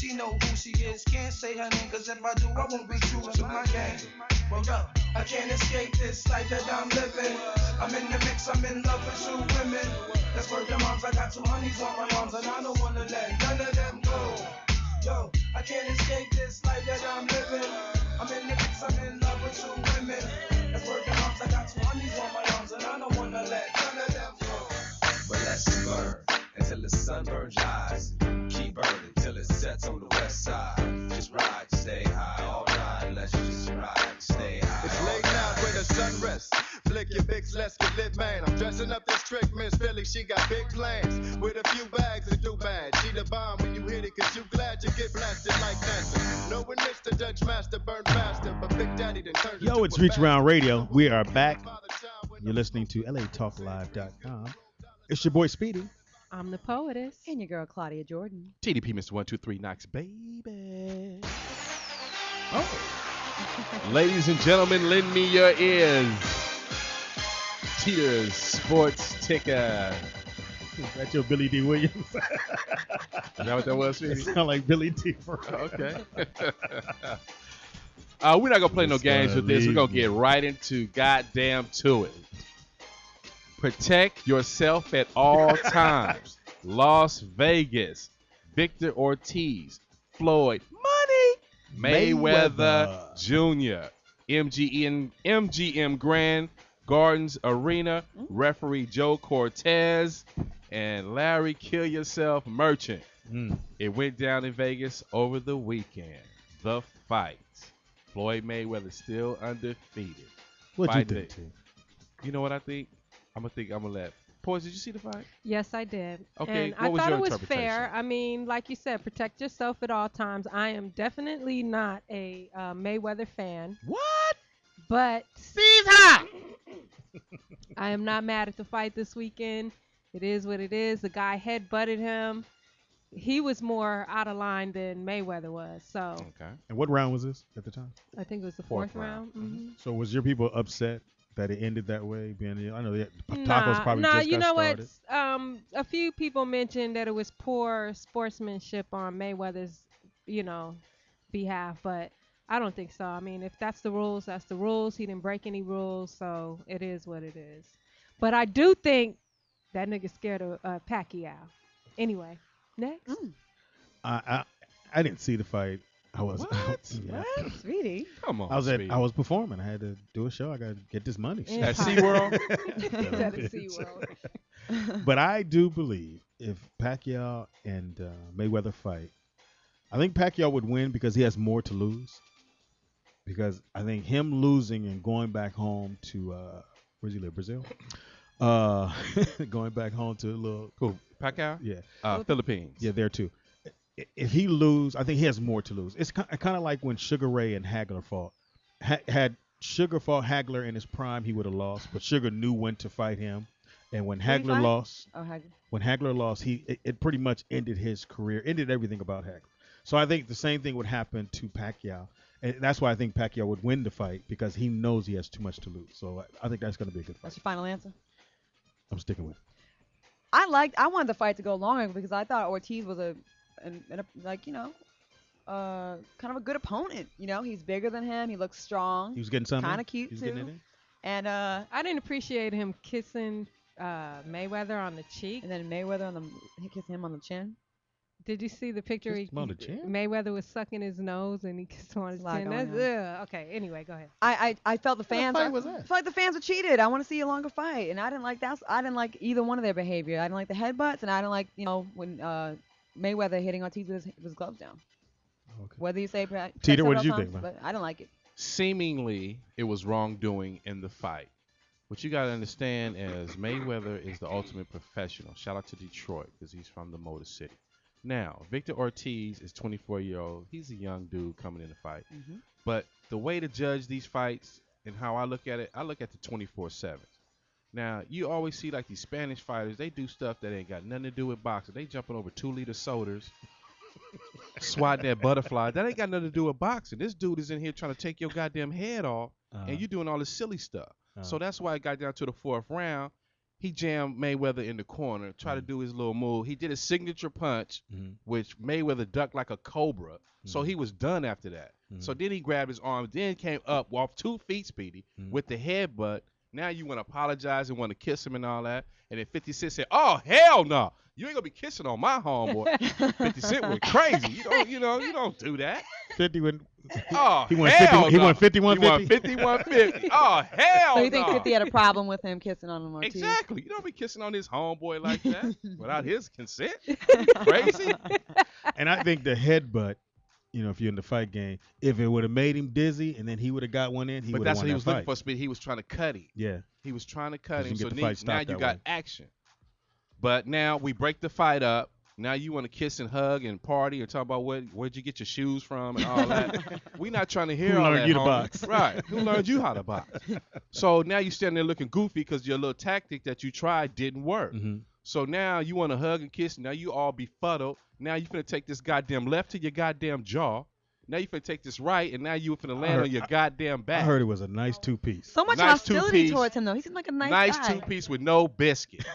she know who she is. Can't say her name, cause if I do, I won't be true to my game. Well, yo, I can't escape this life that I'm living. I'm in the mix, I'm in love with two women. That's where the moms, I got two honeys on my arms, and I don't wanna let none of them go. Yo, I can't escape this life that I'm living. I'm in the mix, I'm in love with two women. That's where the moms, I got two honeys on my arms, and I don't wanna let none of them go. But let's burn until the sun burns your eyes. Keep burning till it sets on the west side. Just ride, stay high all night. Let's just ride, stay high. It's late now where the sun rests. Flick your bigs, let's get lit, man. I'm dressing up this trick, Miss Philly. She got big plans with a few bags of do bad. She the bomb when you hit it, cause you glad you get blasted like NASA. Knowing Mr. Dutch Master burn faster, but Big Daddy then turns Yo, it's Reach Around Radio. We are back. You're listening to LATalkLive.com. It's your boy Speedy. I'm the poetess. And your girl, Claudia Jordan. TDP Mr. 123 Knox, baby. Oh. Ladies and gentlemen, lend me your ears. Teeter's Sports Ticker. Is that your Billy D. Williams? Is that what that was, It Speedy? sound like Billy D. For real. Okay. We're not going to play no games with this. We're going to get right into goddamn to it. Protect yourself at all times. Las Vegas. Victor Ortiz. Floyd Money Mayweather Jr. MGM Grand Gardens Arena. Referee Joe Cortez and Larry Kill Yourself Merchant. It went down in Vegas over the weekend. The fight. Floyd Mayweather still undefeated. What'd you think, T? You know what I think? I'm gonna let. Poise, did you see the fight? Yes, I did. Okay, and what I was thought your it was interpretation? fair. I mean, like you said, protect yourself at all times. I am definitely not a Mayweather fan. What? But Caesar! I am not mad at the fight this weekend. It is what it is. The guy headbutted him. He was more out of line than Mayweather was. So Okay. And what round was this at the time? I think it was the Fourth fourth round. round. So was your people upset that it ended that way? I know the tacos Nah, probably nah, just you got know started. what? A few people mentioned that it was poor sportsmanship on Mayweather's, behalf, but I don't think so. I mean, if that's the rules, that's the rules. He didn't break any rules, so it is what it is. But I do think that nigga's scared of Pacquiao. Anyway, next. I didn't see the fight. I was What? yeah. Sweetie. Come on. I Speedy. was performing. I had to do a show. I got to get this money. Yeah. At SeaWorld? That is SeaWorld. But I do believe if Pacquiao and Mayweather fight, I think Pacquiao would win because he has more to lose. Because I think him losing and going back home to where's he live? Brazil. Going back home to a little Cool. Pacquiao? yeah Philippines. yeah there too. If he lose, I think he has more to lose. It's kind of like when Sugar Ray and Hagler fought. Had Sugar fought Hagler in his prime, he would have lost. But Sugar knew when to fight him, and when Did he Hagler fight? lost, Oh, Hagler. when Hagler lost, it pretty much ended his career, ended everything about Hagler. So I think the same thing would happen to Pacquiao, and that's why I think Pacquiao would win the fight because he knows he has too much to lose. So I think that's going to be a good fight. That's your final answer? I'm sticking with it. I wanted the fight to go longer because I thought Ortiz was kind of a good opponent. He's bigger than him. He looks strong. He was getting something. Kind of cute He was too. getting it in? And I didn't appreciate him kissing Mayweather on the cheek. and then Mayweather he kissed him on the chin. Did you see the picture? Kissed him on the chin? Mayweather was sucking his nose and he kissed him on his There's a lot chin. going That's, okay, anyway, go ahead. I felt the fans. fight was that? I felt like the fans were cheated. I want to see a longer fight, and I didn't like that. I didn't like either one of their behavior. I didn't like the headbutts, and I didn't like when Mayweather hitting Ortiz with his gloves down. Okay. Whether you say Teeter, what did you think, man? But I didn't like it. Seemingly, it was wrongdoing in the fight. What you got to understand is Mayweather is the ultimate professional. Shout out to Detroit because he's from the Motor City. Now, Victor Ortiz is 24-year-old. He's a young dude coming in the fight. Mm-hmm. But the way to judge these fights and how I look at it, I look at the 24/7. Now, you always see like these Spanish fighters, they do stuff that ain't got nothing to do with boxing. They jumping over 2-liter sodas, swatting that butterfly. That ain't got nothing to do with boxing. This dude is in here trying to take your goddamn head off, and you doing all this silly stuff. So that's why it got down to the fourth round. he jammed Mayweather in the corner, tried to do his little move. He did his signature punch, which Mayweather ducked like a cobra. So he was done after that. So then he grabbed his arm, then came up, off 2 feet, Speedy, with the headbutt. Now you want to apologize and want to kiss him and all that. And then 50 Cent said, "Oh, hell no. You ain't going to be kissing on my homeboy." 50 Cent went crazy. You don't do that. 50 went. Oh, He won hell 50. He no. won 51. He won 51-50. Oh, hell So you think no. 50 had a problem with him kissing on him, Ortiz? Exactly. You don't be kissing on his homeboy like that without his consent. Crazy. And I think the headbutt, if you're in the fight game, if it would have made him dizzy and then he would have got one in, he But would have that's won what he that was fight. looking for, Speed. He was trying to cut him. Yeah. He was trying to cut 'Cause you him. can So get the fight now stopped you that got way. action. But now we break the fight up. Now you want to kiss and hug and party and talk about where'd you get your shoes from and all that. We not trying to hear Who all learned that. you to homie. box? Right. Who learned you how to box? So now you standing there looking goofy because your little tactic that you tried didn't work. So now you want to hug and kiss. Now you all befuddled. Now you finna take this goddamn left to your goddamn jaw. Now you finna take this right, and now you finna land on your goddamn back. I heard it was a nice 2-piece. So much Nice hostility two-piece. towards him, though. He seemed like a nice Nice guy. 2-piece with no biscuit.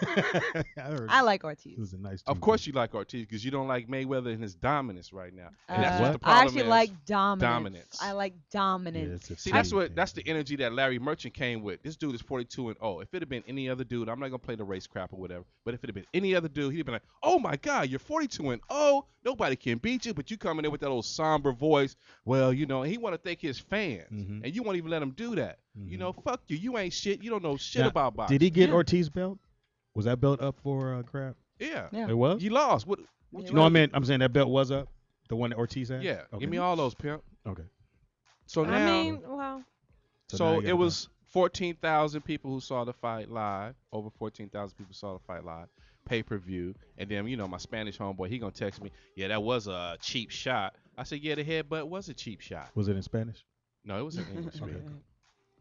I like It Ortiz. was a nice 2-piece. Of course you like Ortiz because you don't like Mayweather and his dominance right now. And that's what? what the I problem actually is. like dominance. Dominance. I like dominance. See, that's the energy that Larry Merchant came with. This dude is 42-0. If it had been any other dude, I'm not gonna play the race crap or whatever. But if it had been any other dude, he'd been like, "Oh my God, you're 42-0. Nobody can beat you." But you coming in with that old somber voice. Well, he want to thank his fans, and you won't even let him do that. Fuck you. You ain't shit. You don't know shit Now, about boxing. Did he get Ortiz belt? Was that belt up for crap? Yeah. Yeah. It was? You lost. What Yeah. you No, gonna- I'm saying that belt was up. The one that Ortiz had? Yeah. Okay. Give me all those, pimp. Okay. So now. I mean, well, now So you got it was 14,000 people who saw the fight live. Over 14,000 people saw the fight live. Pay-per-view. And then, my Spanish homeboy, he going to text me, "Yeah, that was a cheap shot." I said, "Yeah, the headbutt was a cheap shot." Was it in Spanish? No, it was in English. Okay. man.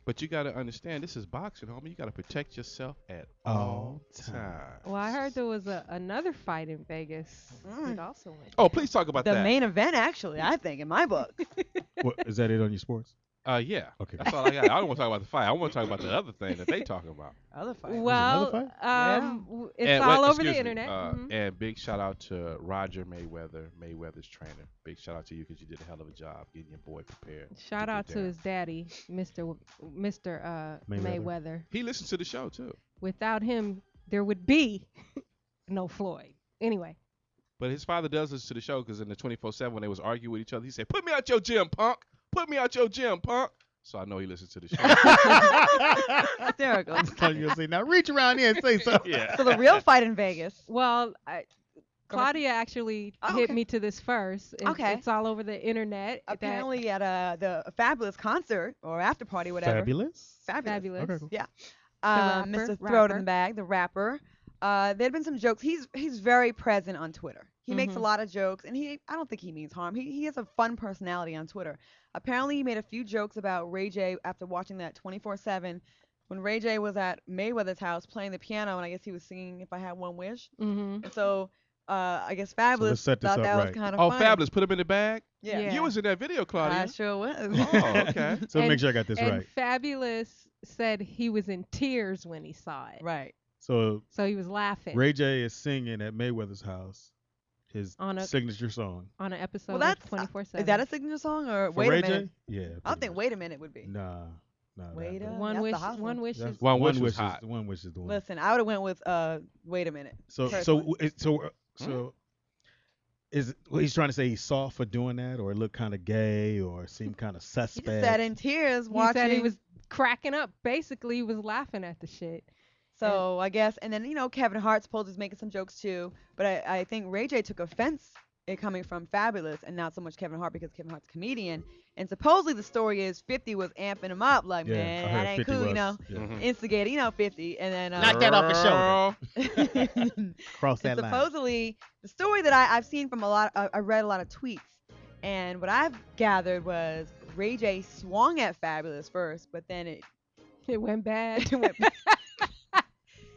But you got to understand, this is boxing, homie. You got to protect yourself at All all times. well, I heard there was another fight in Vegas that also went. Oh, please talk about The that. main event, actually, I think, in my book. What, is that it on your sports? Yeah. Okay. That's all I got. I don't want to talk about the fight. I want to talk about the other thing that they talking about. Other fight. Well, fight? it's And all wait, over the excuse me, internet. Mhm. And big shout out to Roger Mayweather, Mayweather's trainer. Big shout out to you because you did a hell of a job getting your boy prepared. Shout get out to down. his daddy, Mr. Mayweather. He listens to the show too. Without him, there would be no Floyd. Anyway, But his father does listen to the show because in the 24/7 when they was arguing with each other, he said, "Put me out your gym, punk. Put me out your gym, punk." So I know he listens to the show. Hysterical. I thought you were going to say, now reach around here and say something. Yeah. So the real fight in Vegas. well, Go ahead. Claudia actually Oh, hit okay. me to this first. Okay. It's all over the internet. that- Apparently at the Fabulous concert or after party, whatever. Fabulous? Fabulous. Fabulous. Okay, cool. Yeah. rapper, Mr. Throw It in rapper. the Bag, the rapper. There'd been some jokes. He's very present on Twitter. He makes a Mhm. lot of jokes, and I don't think he means harm. He has a fun personality on Twitter. Apparently, he made a few jokes about Ray J after watching that 24/7 when Ray J was at Mayweather's house playing the piano, and I guess he was singing "If I Had One Wish." Mhm. And so I guess Fabulous set this thought up that right. was kind of Oh, funny. Fabulous. Put him in the bag. Yeah. Yeah. You was in that video, I Claudia. sure was. Oh, okay. So And- make sure I got this and right. Fabulous said he was in tears when he saw it. Right. So So he was laughing Ray J is singing at Mayweather's house his On a- signature song. on an episode Well, that's of 24/7. Is that a signature song or For wait Ray a minute? J? Yeah. I don't pretty think much. Wait a Minute would be. Nah. Wait a- one that's wish? the hot One one. wish That's- is One Wish One was Wish hot. is One Wish is the one. Listen, I would have went with Wait a Minute. So personally. is well, he's trying to say he's soft for doing that, or look kind of gay, or seem kind of He suspect. just sat in tears he watching. said he was cracking up. Basically, he was laughing at the shit. So I guess, and then Kevin Hart supposedly is making some jokes too, but I think Ray J took offense it coming from Fabulous and not so much Kevin Hart because Kevin Hart's a comedian, and supposedly the story is 50 was amping him up like, Yeah, I man, heard that ain't 50 cool, was, yeah. Mhm. instigator, 50, and then Knock that off his shoulder. Girl. Cross and that line. supposedly the story that I've seen from I read a lot of tweets, and what I've gathered was Ray J swung at Fabulous first, but then It went bad. it went.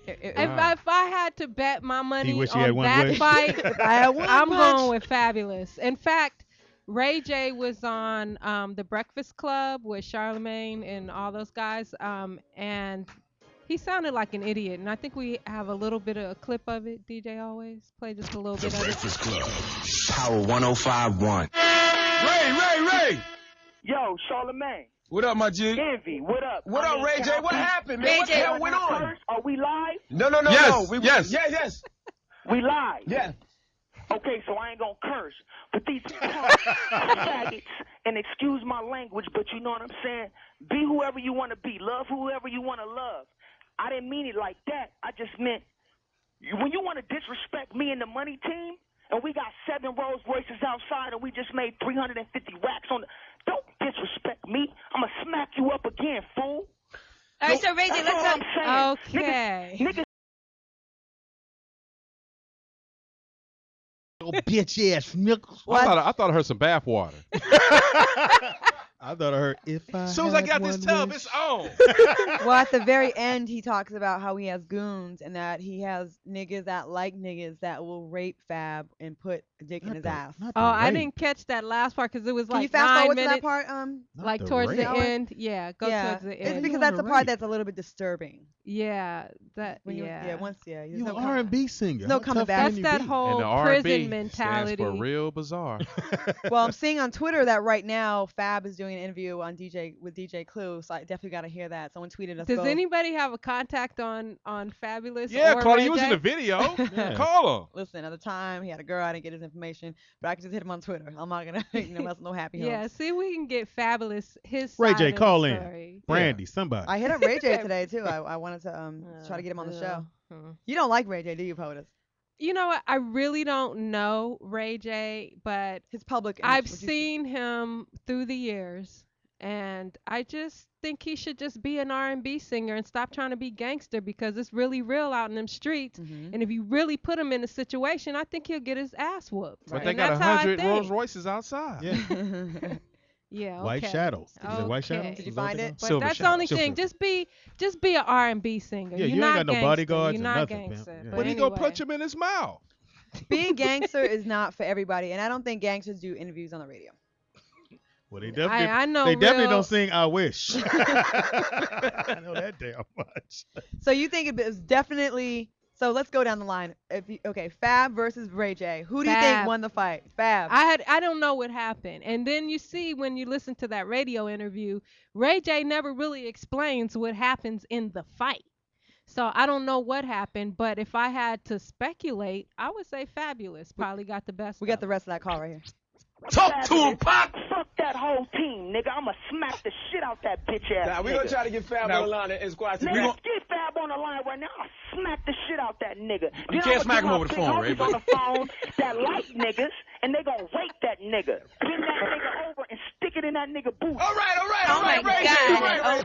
If Wow. I had to bet my money wish he had on one that wish. fight, If I had one I'm punch. going with Fabulous. In fact, Ray J was on The Breakfast Club with Charlemagne and all those guys, and He sounded like an idiot, and I think we have a little bit of a clip of it. DJ always play just a little The bit of it. Breakfast Club. Power 105.1. Ray! Yo, Charlamagne. What up, my G? Envy, what up? What up, Ray J? What happened, man? What the hell went on? Are we live? No. Yes. Yes. We live. Yeah. Okay, so I ain't gonna curse, but these faggots, and excuse my language, but you know what I'm saying? Be whoever you want to be. Love whoever you want to love. I didn't mean it like that. I just meant when you want to disrespect me and the money team, and we got 7 Rolls Royces outside, and we just made 350 racks on the... Don't disrespect me. I'm going to smack you up again, fool. All right, so Ray J, let's go. Okay. Niggas Oh, bitch ass nickels. I thought I heard some bath water. I thought I heard if I. As soon as I had got this one tub, wish. it's on. Well, at the very end, he talks about how he has goons and that he has niggas that like niggas that will rape Fab and put a dick in his ass. Not the Oh, I rape. didn't catch that last part because it was Can you like fast 9 forward to minutes. that part? Not Like the towards rape. the end. Yeah, go Yeah, towards the it's end. because You that's the wanna part rape. that's a little bit disturbing. Yeah, that. When you, Yeah. once, yeah. there's You no an com- R&B singer. no How coming tough back. can That's you that be? whole And the R&B prison stands mentality. for real bizarre. Well, I'm seeing on Twitter that right now Fab is doing an interview on with DJ Clue, so I definitely got to hear that. Someone tweeted us Does both. anybody have a contact on Fabulous? Yeah, or Claudia, Ray you was in J? the video. Yeah. Call him. Listen, at the time he had a girl, I didn't get his information, but I could just hit him on Twitter. I'm not gonna, mess with no happy Yeah, homes. see, we can get Fabulous his Ray side J, of the call in. story. Brandy, somebody. I hit up Ray J today too. I wanted to try to get him on the show. You don't like Ray J, do you, POTUS? You know what? I really don't know Ray J, but His public image, I've would you- seen him through the years, and I just think he should just be an R&B singer and stop trying to be gangster because it's really real out in them streets. Mhm. And if you really put him in a situation, I think he'll get his ass whooped. But Right. they And got that's how I 100 Rolls think. Royces outside. Yeah. Yeah, White okay. Shadows. Is it White Okay. Shadows? Did you Is that what find they it? But Silver that's the Shadows. only thing. Just be an R&B singer. Yeah, You're you ain't not got no gangster. bodyguards You're or not nothing, pimp. gangster. Yeah. But But he anyway. gonna punch him in his mouth. Being gangster is not for everybody, and I don't think gangsters do interviews on the radio. Well, they definitely, I know they definitely real- don't sing "I Wish." I know that damn much. So you think it was definitely? So let's go down the line. Okay, Fab versus Ray J. Who do you think Fab. won the fight? Fab. I don't know what happened. And then you see when you listen to that radio interview, Ray J never really explains what happens in the fight. So I don't know what happened, but if I had to speculate, I would say Fabulous probably got the best. We got of the it. rest of that call right here. Talk to him, Pop. Fuck that whole team, nigga. I'ma smack the shit out that bitch ass Now, we nigga. gonna try to get Fab on the line and squash it. Nigga, We gonna... get Fab on the line right now. I'll smack the shit out that nigga. You Then can't I'ma smack get him my over the big phone, Ray, homies but- on the phone that like niggas, and they gonna rape that nigga. Bend that nigga over and stick it in that nigga boot. All right, Oh my Ray J, God. all right, Ray.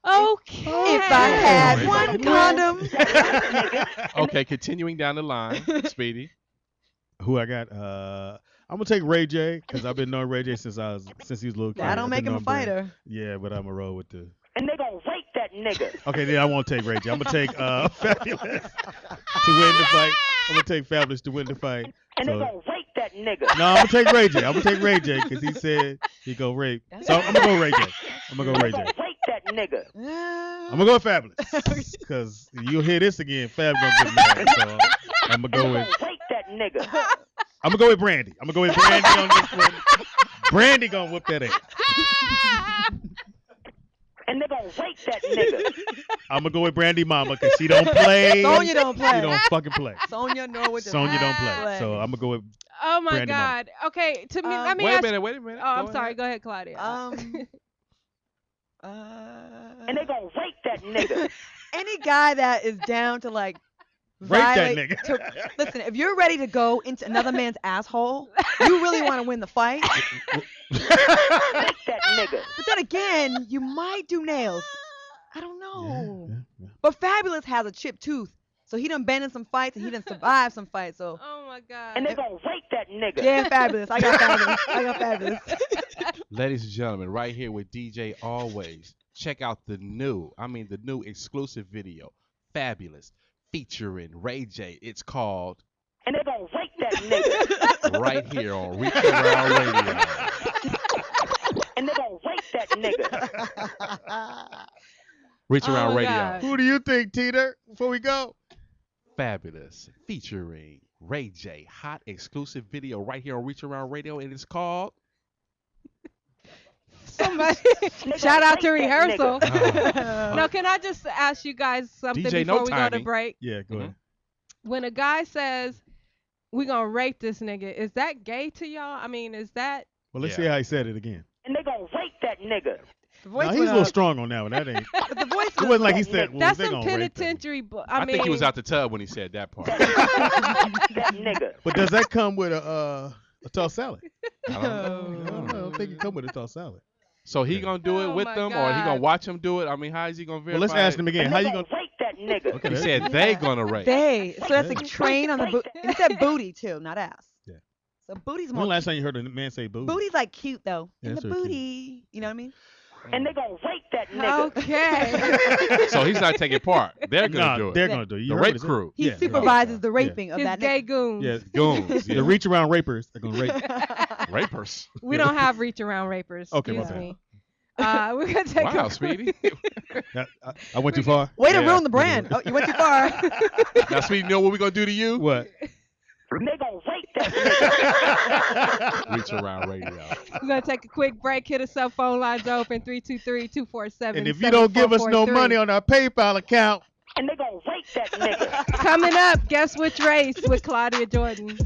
Okay. If I had Ray one J. condom. Okay, continuing down the line, Speedy. Who I got? I'm gonna take Ray J because I've been knowing Ray J since he was a little kid. That I've don't been make him a knowing Brand. fighter. Yeah, but I'm gonna roll with the. And they gonna rape that nigga. Okay, then I won't take Ray J. I'm gonna take Fabulous to win the fight. I'm gonna take Fabulous to win the fight. And they So, gonna rape that nigga. no, I'm gonna take Ray J. I'm gonna take Ray J because he said he go rape. So I'm gonna go Ray J. I'm gonna go Ray They J. gonna rape that nigga. I'm gonna go with Fabulous because you'll hear this again. Fab gonna get mad. So I'm gonna go They with. gonna rape that nigga. I'm gonna go with Brandy. I'm gonna go with Brandy on this one. Brandy gonna whoop that ass. And they gonna rape that nigga. I'm gonna go with Brandy Mama because she don't play. Sonya don't play. She don't fucking play. Sonya know what to Sonya don't play. So I'm gonna go with. Oh my Brandy Mama. God. Okay, to me, let me Wait a ask. minute. Oh, I'm sorry. Go ahead, Claudia. And they gonna rape that nigga. Any guy that is down to like Rape that violate- nigga. to- listen, if you're ready to go into another man's asshole, you really want to win the fight. Rape that nigga. But then again, you might do nails. I don't know. Yeah. But Fabulous has a chipped tooth, so he done been in some fights and he done survived some fights. So Oh my God. And they gonna rape that nigga. yeah, Fabulous. I got Fabulous. I got Fabulous. Ladies and gentlemen, right here with DJ Always. Check out the new exclusive video, Fabulous, featuring Ray J. It's called And they gonna rape that nigga. right here on Reach Around Radio. And they gonna rape that nigga. Reach Oh Around my Radio. God. Who do you think, Teeter? Before we go. Fabulous. Featuring Ray J. Hot exclusive video right here on Reach Around Radio. It is called Somebody shout out to rehearsal. Oh. No, can I just ask you guys something DJ before No we go to Timing. break? Yeah, go ahead. When a guy says we gonna rape this nigga, is that gay to y'all? I mean, is that Well, let's Yeah. see how he said it again. And they gonna rape that nigga. The voice No, he's a went little up. strong on that one. That ain't. But the voice It wasn't like he said, well, that's they some gonna rape them. penitentiary? I mean, think he was out the tub when he said that part. That nigga. But does that come with a tossed salad? I don't know. I don't think it come with a tossed salad. So he gonna do it Oh with my them, or he God. gonna watch him do it? I mean, how is he gonna verify? Well, let's ask it? him again. And How they you gonna gonna? rape that nigga. Okay, He that's- said they gonna rape. They. So that's Yeah. a train on the booty. He said booty too, not ass. Yeah. So booty's When more. the last time you heard a man say booty? Booty's like cute though. Yeah, In that's the very cute. booty. You know what I mean? And they gonna rape that nigga. Okay. So he's not taking part. They're gonna Nah, do it. they're gonna do it. You The heard rape what it said. crew. He Yeah. supervises the raping of His that gay nigga. goons. Yeah. Goons. Yeah. The reach around rapers are gonna rape. Rapers. We don't have reach around rapers. Okay, my Excuse bad. me. We're gonna take Wow, a Speedy. I went too far. Way to Yeah. ruin the brand. Oh, you went too far. Now, Speedy, you know what we're gonna do to you? What? And they gonna rape that nigga. Reach Around Radio. We're gonna take a quick break. Hit us up. Phone lines open 323-247. And if you don't give us no money on our PayPal account, And they gonna rape that nigga. Coming up, guess which race with Claudia Jordan.